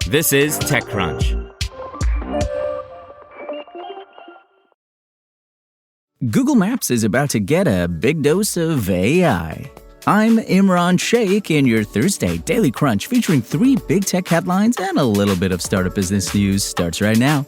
This is TechCrunch. Google Maps is about to get a big dose of AI. I'm Imran Sheikh in your Thursday Daily Crunch featuring 3 big tech headlines and a little bit of startup business news starts right now.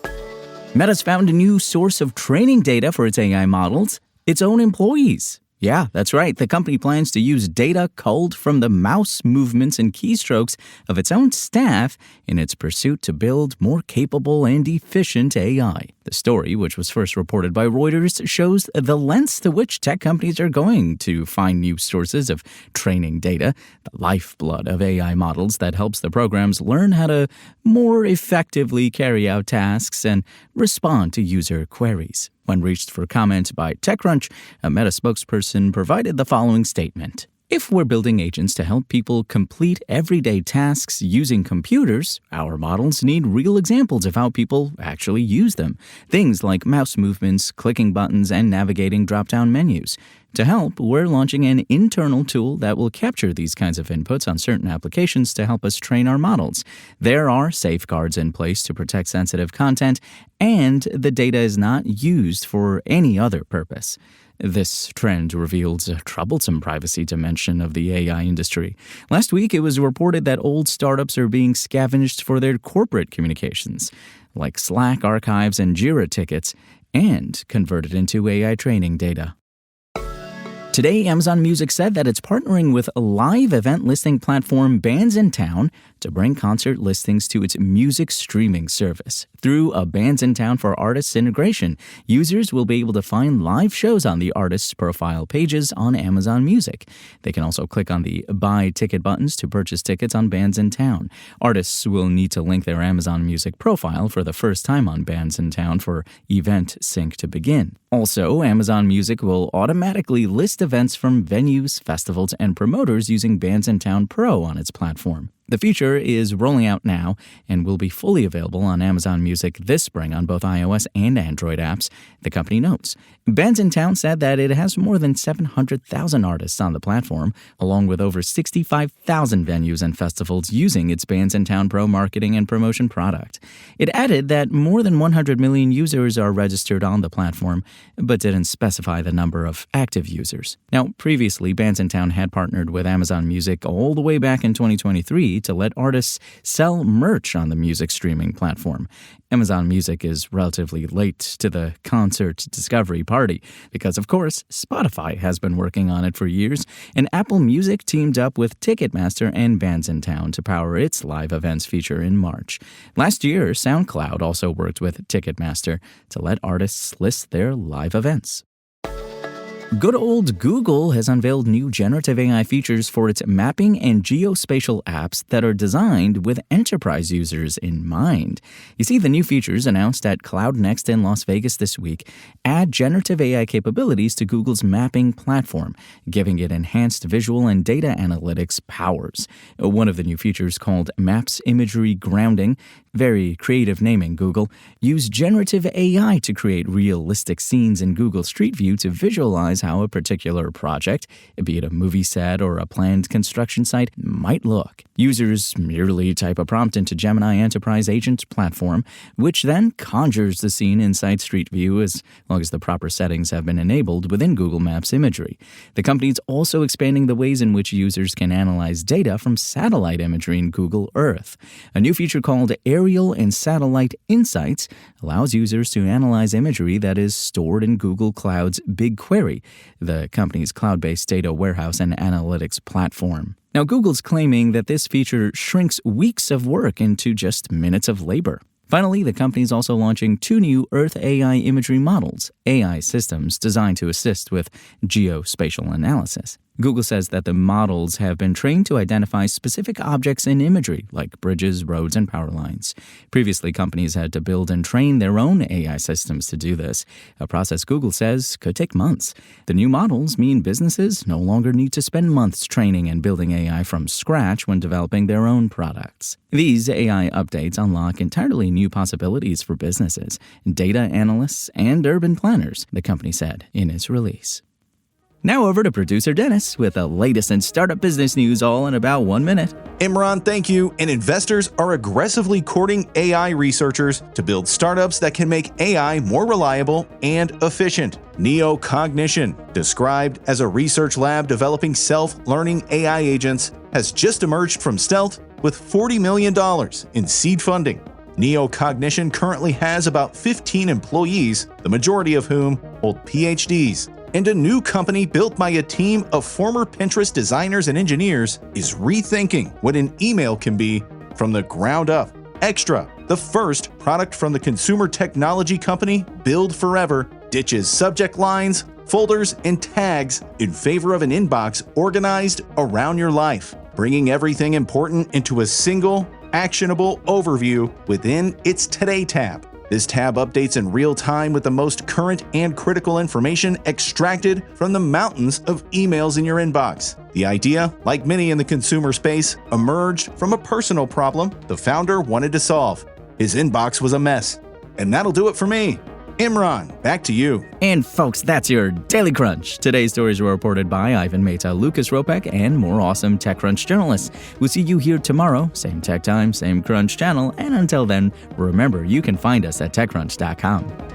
Meta's found a new source of training data for its AI models, its own employees. Yeah, that's right. The company plans to use data culled from the mouse movements and keystrokes of its own staff in its pursuit to build more capable and efficient AI. The story, which was first reported by Reuters, shows the lengths to which tech companies are going to find new sources of training data, the lifeblood of AI models that helps the programs learn how to more effectively carry out tasks and respond to user queries. When reached for comment by TechCrunch, a Meta spokesperson provided the following statement. If we're building agents to help people complete everyday tasks using computers, our models need real examples of how people actually use them. Things like mouse movements, clicking buttons, and navigating drop-down menus. To help, we're launching an internal tool that will capture these kinds of inputs on certain applications to help us train our models. There are safeguards in place to protect sensitive content, and the data is not used for any other purpose. This trend reveals a troublesome privacy dimension of the AI industry. Last week, it was reported that old startups are being scavenged for their corporate communications, like Slack archives and Jira tickets, and converted into AI training data. Today, Amazon Music said that it's partnering with a live event listing platform Bandsintown to bring concert listings to its music streaming service. Through a Bandsintown for Artists integration, users will be able to find live shows on the artist's profile pages on Amazon Music. They can also click on the Buy Ticket buttons to purchase tickets on Bandsintown. Artists will need to link their Amazon Music profile for the first time on Bandsintown for event sync to begin. Also, Amazon Music will automatically list events from venues, festivals, and promoters using Bandsintown Pro on its platform. The feature is rolling out now and will be fully available on Amazon Music this spring on both iOS and Android apps, the company notes. Bandsintown said that it has more than 700,000 artists on the platform, along with over 65,000 venues and festivals using its Bandsintown Pro marketing and promotion product. It added that more than 100 million users are registered on the platform, but didn't specify the number of active users. Now, previously, Bandsintown had partnered with Amazon Music all the way back in 2023 to let artists sell merch on the music streaming platform. Amazon Music is relatively late to the concert discovery party because, of course, Spotify has been working on it for years, and Apple Music teamed up with Ticketmaster and Bandsintown to power its live events feature in March. Last year, SoundCloud also worked with Ticketmaster to let artists list their live events. Good old Google has unveiled new generative AI features for its mapping and geospatial apps that are designed with enterprise users in mind. You see, the new features announced at Cloud Next in Las Vegas this week add generative AI capabilities to Google's mapping platform, giving it enhanced visual and data analytics powers. One of the new features, called Maps Imagery Grounding, very creative naming, Google, use generative AI to create realistic scenes in Google Street View to visualize how a particular project, be it a movie set or a planned construction site, might look. Users merely type a prompt into Gemini Enterprise Agent platform, which then conjures the scene inside Street View as long as the proper settings have been enabled within Google Maps imagery. The company is also expanding the ways in which users can analyze data from satellite imagery in Google Earth. A new feature called Aerial and Satellite Insights allows users to analyze imagery that is stored in Google Cloud's BigQuery, the company's cloud-based data warehouse and analytics platform. Now, Google's claiming that this feature shrinks weeks of work into just minutes of labor. Finally, the company is also launching 2 new Earth AI imagery models, AI systems designed to assist with geospatial analysis. Google says that the models have been trained to identify specific objects in imagery, like bridges, roads, and power lines. Previously, companies had to build and train their own AI systems to do this, a process Google says could take months. The new models mean businesses no longer need to spend months training and building AI from scratch when developing their own products. These AI updates unlock entirely new possibilities for businesses, data analysts, and urban planners, the company said in its release. Now over to producer Dennis with the latest in startup business news all in about 1 minute. Imran, thank you. And investors are aggressively courting AI researchers to build startups that can make AI more reliable and efficient. Neocognition, described as a research lab developing self-learning AI agents, has just emerged from stealth with $40 million in seed funding. Neocognition currently has about 15 employees, the majority of whom hold PhDs. And a new company built by a team of former Pinterest designers and engineers is rethinking what an email can be from the ground up. Extra, the first product from the consumer technology company Build Forever, ditches subject lines, folders, and tags in favor of an inbox organized around your life, bringing everything important into a single, actionable overview within its Today tab. This tab updates in real time with the most current and critical information extracted from the mountains of emails in your inbox. The idea, like many in the consumer space, emerged from a personal problem the founder wanted to solve. His inbox was a mess. And that'll do it for me. Imran, back to you. And folks, that's your Daily Crunch. Today's stories were reported by Ivan Mehta, Lucas Ropek, and more awesome TechCrunch journalists. We'll see you here tomorrow, same tech time, same Crunch channel, and until then, remember, you can find us at TechCrunch.com.